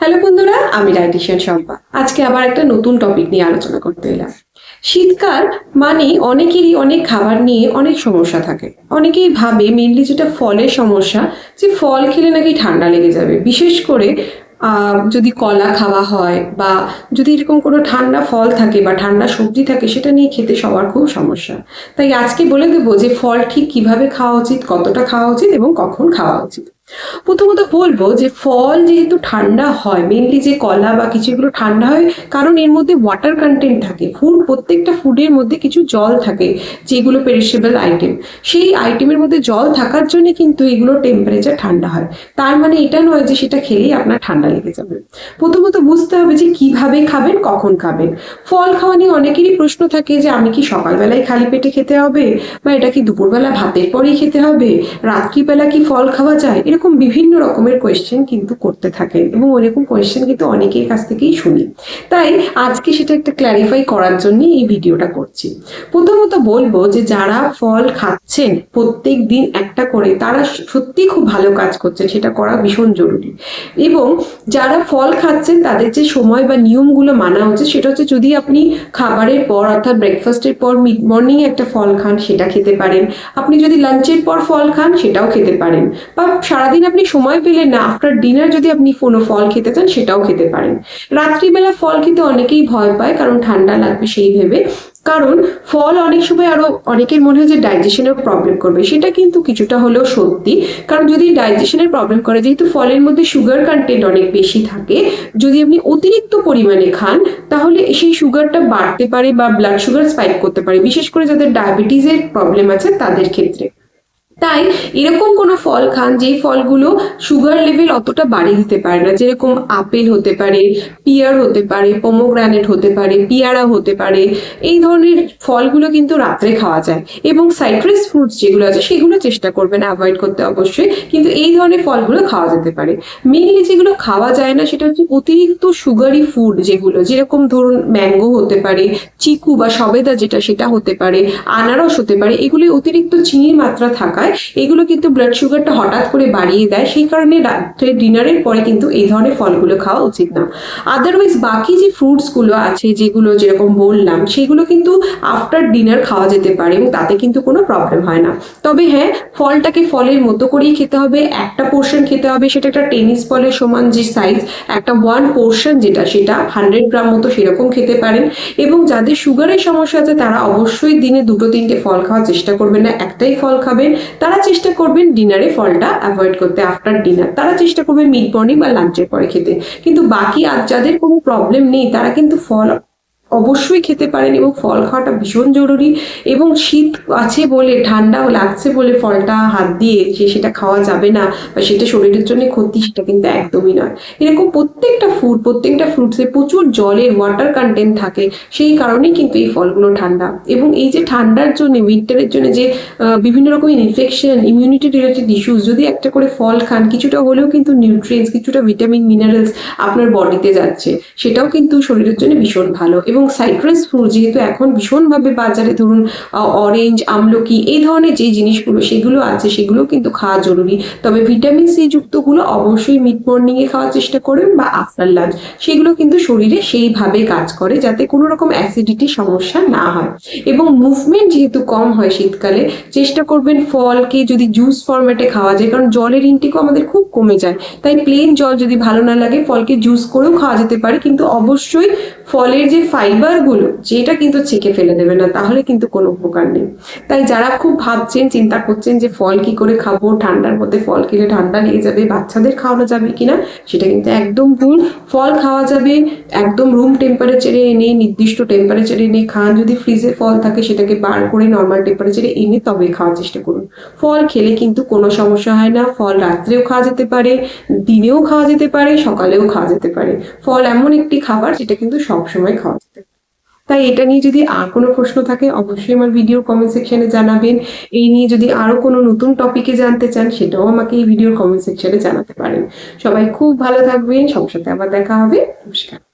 Hello বন্ধুরা, আমি dietician Shampa. আজকে আবার একটা নতুন টপিক নিয়ে আলোচনা করতে এলাম। শীতকাল মানে অনেকেরই অনেক খাবার নিয়ে অনেক সমস্যা থাকে। অনেকেই ভাবে মেনলি যেটা ফলের সমস্যা, যে ফল খেলে নাকি ঠান্ডা লেগে যাবে। বিশেষ করে যদি কলা খাওয়া হয় বা যদি এরকম কোনো ঠান্ডা ফল থাকে বা ঠান্ডা সবজি থাকে, সেটা নিয়ে খেতে সবার খুব সমস্যা। তাই আজকে বলে দেবো যে ফল ঠিক কিভাবে খাওয়া উচিত, কতটা খাওয়া উচিত এবং কখন খাওয়া উচিত। প্রথমত বলবো যে ফল যেহেতু ঠান্ডা হয়, মেনলি যে কলা বা কিছু এগুলো ঠান্ডা হয় কারণ এর মধ্যে ওয়াটার কন্টেন্ট থাকে। প্রত্যেকটা ফুডের মধ্যে কিছু জল থাকে, যেগুলো পেরিশেবল আইটেম। সেই আইটেমের মধ্যে জল থাকার জন্য কিন্তু এগুলো টেম্পারেচার ঠান্ডা হয়। তার মানে এটা নয় যে সেটা খেলেই আপনার ঠান্ডা লেগে যাবে। প্রথমত বুঝতে হবে যে কিভাবে খাবেন, কখন খাবেন। ফল খাওয়া নিয়ে অনেকেরই প্রশ্ন থাকে যে আমি কি সকালবেলায় খালি পেটে খেতে হবে, বা এটা কি দুপুরবেলা ভাতের পরেই খেতে হবে, রাত্রিবেলা কি ফল খাওয়া যায়, এরকম বিভিন্ন রকমের কোয়েশ্চেন কিন্তু করতে থাকেন এবং ওইরকম কোয়েশ্চেন কিন্তু অনেকের কাছ থেকেই শুনি। তাই আজকে সেটা একটা ক্ল্যারিফাই করার জন্য এই ভিডিওটা করছি। প্রথমত বলবো যে যারা ফল খাচ্ছেন প্রত্যেক দিন একটা করে, তারা সত্যি খুব ভালো কাজ করছেন, সেটা করা ভীষণ জরুরি। এবং যারা ফল খাচ্ছেন তাদের যে সময় বা নিয়মগুলো মানা উচিত, সেটা হচ্ছে যদি আপনি খাবারের পর অর্থাৎ ব্রেকফাস্টের পর মিড মর্নিং একটা ফল খান, সেটা খেতে পারেন। আপনি যদি লাঞ্চের পর ফল খান, সেটাও খেতে পারেন। বা সারাদিন আপনি সময় পেলেন না, আফটার ডিনার যদি আপনি কোনো ফল খেতে চান, সেটাও খেতে পারেন। রাত্রিবেলা ফল খেতে অনেকেই ভয় পায়, কারণ ঠান্ডা লাগবে সেই ভেবে। কারণ ফল অনেক সময় আরো অনেকের মনে হয় যে ডাইজেশনের প্রবলেম করবে, সেটা কিন্তু কিছুটা হলেও সত্যি। কারণ যদি ডাইজেশনের প্রবলেম করে, যেহেতু ফলের মধ্যে সুগার কন্টেন্ট অনেক বেশি থাকে, যদি আপনি অতিরিক্ত পরিমাণে খান, তাহলে সেই সুগারটা বাড়তে পারে বা ব্লাড সুগার স্পাইক করতে পারে, বিশেষ করে যাদের ডায়াবেটিসের প্রবলেম আছে তাদের ক্ষেত্রে। তাই এরকম কোনো ফল খান যেই ফলগুলো সুগার লেভেল অতটা বাড়িয়ে দিতে পারে না, যেরকম আপেল হতে পারে, পিয়ার হতে পারে, পোমোগ্রানেট হতে পারে, পিয়ারা হতে পারে। এই ধরনের ফলগুলো কিন্তু রাত্রে খাওয়া যায়। এবং সাইট্রাস ফ্রুটস যেগুলো আছে সেগুলো চেষ্টা করবেন অ্যাভয়েড করতে অবশ্যই, কিন্তু এই ধরনের ফলগুলো খাওয়া যেতে পারে। মেনলি যেগুলো খাওয়া যায় না সেটা হচ্ছে অতিরিক্ত সুগারি ফুড, যেগুলো যেরকম ধরুন ম্যাঙ্গো হতে পারে, চিকু বা সবেদা যেটা সেটা হতে পারে, আনারস হতে পারে। এগুলি অতিরিক্ত চিনির মাত্রা থাকায় এগুলো কিন্তু ব্লাড সুগারটা হঠাৎ করে বাড়িয়ে দেয়। সেই কারণে রাত্রে ডিনারের পরে কিন্তু এই ধরনের ফলগুলো খাওয়া উচিত না। আদারওয়াইজ বাকি যে ফ্রুটস গুলো আছে, যেগুলো যেরকম বললাম, সেগুলো কিন্তু আফটার ডিনার খাওয়া যেতে পারে এবং তাতে কিন্তু কোনো প্রবলেম হয় না। তবে হ্যাঁ, ফলটাকে ফলের মতো করেই খেতে হবে, একটা পোর্শন খেতে হবে, সেটা একটা টেনিস বলের সমান যে সাইজ, একটা ওয়ান পোর্শন যেটা, সেটা 100 গ্রাম মতো সেরকম খেতে পারেন। এবং যাদের সুগারের সমস্যা আছে তারা অবশ্যই দিনে 2-3টে ফল খাওয়ার চেষ্টা করবেন না, একটাই ফল খাবেন। তারা চেষ্টা করবেন ডিনারে ফলটা অ্যাভয়েড করতে, আফটার ডিনার তারা চেষ্টা করবেন মিড মর্নিং বা লাঞ্চের পরে খেতে। কিন্তু বাকি আর যাদের কোনো প্রবলেম নেই তারা কিন্তু ফল অবশ্যই খেতে পারেন এবং ফল খাওয়াটা ভীষণ জরুরি। এবং শীত আছে বলে, ঠান্ডাও লাগছে বলে ফলটা হাত দিয়ে যে সেটা খাওয়া যাবে না বা সেটা শরীরের জন্য ক্ষতি, সেটা কিন্তু একদমই নয়। এরকম প্রত্যেকটা ফ্রুটসে প্রচুর জলের ওয়াটার কন্টেন্ট থাকে, সেই কারণেই কিন্তু এই ফলগুলো ঠান্ডা। এবং এই যে ঠান্ডার জন্য, উইন্টারের জন্য যে বিভিন্ন রকমের ইনফেকশন, ইমিউনিটি রিলেটেড ইস্যুস, যদি একটা করে ফল খান, কিছুটা হলেও কিন্তু নিউট্রিয়েন্টস, কিছুটা ভিটামিন মিনারেলস আপনার বডিতে যাচ্ছে, সেটাও কিন্তু শরীরের জন্য ভীষণ ভালো। এবং সাইট্রাস ফ্রুট যেহেতু এখন ভীষণভাবে বাজারে, ধরুন অরেঞ্জ, আমলকি, এই ধরনের যে জিনিসগুলো সেগুলো আছে, সেগুলো কিন্তু খাওয়া জরুরি। তবে ভিটামিন সি যুক্তগুলো অবশ্যই মিড মর্নিং এ খাওয়ার চেষ্টা করবেন বা আফটার লাঞ্চ। সেগুলো কিন্তু শরীরে সেইভাবে কাজ করে যাতে কোনো রকম অ্যাসিডিটির সমস্যা না হয়। এবং মুভমেন্ট যেহেতু কম হয় শীতকালে, চেষ্টা করবেন ফলকে যদি জুস ফরম্যাটে খাওয়া যায়, কারণ জলের ইনটেকও আমাদের খুব কমে যায়। তাই প্লেন জল যদি ভালো না লাগে, ফলকে জুস করেও খাওয়া যেতে পারে, কিন্তু অবশ্যই ফলের যে ফাইবার গুলো, যেটা কিন্তু ছেঁকে ফেলে দেবে না, তাহলে কিন্তু কোনো উপকার নেই। তাই যারা খুব ভাবছেন, চিন্তা করছেন যে ফল কি করে খাবো, ঠান্ডার মধ্যে ফল খেলে ঠান্ডা লেগে যাবে, বাচ্চাদের খাওয়ানো যাবে কিনা, সেটা কিন্তু একদম ভুল। ফল খাওয়া যাবে একদম রুম টেম্পারেচারে এনে, নির্দিষ্ট টেম্পারেচারে এনে খান। যদি ফ্রিজে ফল থাকে সেটাকে বার করে নর্মাল টেম্পারেচারে এনে তবে খাওয়ার চেষ্টা করুন। ফল খেলে কিন্তু কোনো সমস্যা হয় না। ফল রাত্রেও খাওয়া যেতে পারে, দিনেও খাওয়া যেতে পারে, সকালেও খাওয়া যেতে পারে। ফল এমন একটি খাবার যেটা কিন্তু সবসময় খাওয়া যেতে পারে। তাই এটা নিয়ে যদি আর কোনো প্রশ্ন থাকে অবশ্যই আমার ভিডিওর কমেন্ট সেকশনে জানাবেন। এই নিয়ে যদি আরো কোনো নতুন টপিকে জানতে চান, সেটাও আমাকে এই ভিডিওর কমেন্ট সেকশনে জানাতে পারেন। সবাই খুব ভালো থাকবেন, সবার সাথে আবার দেখা হবে। নমস্কার।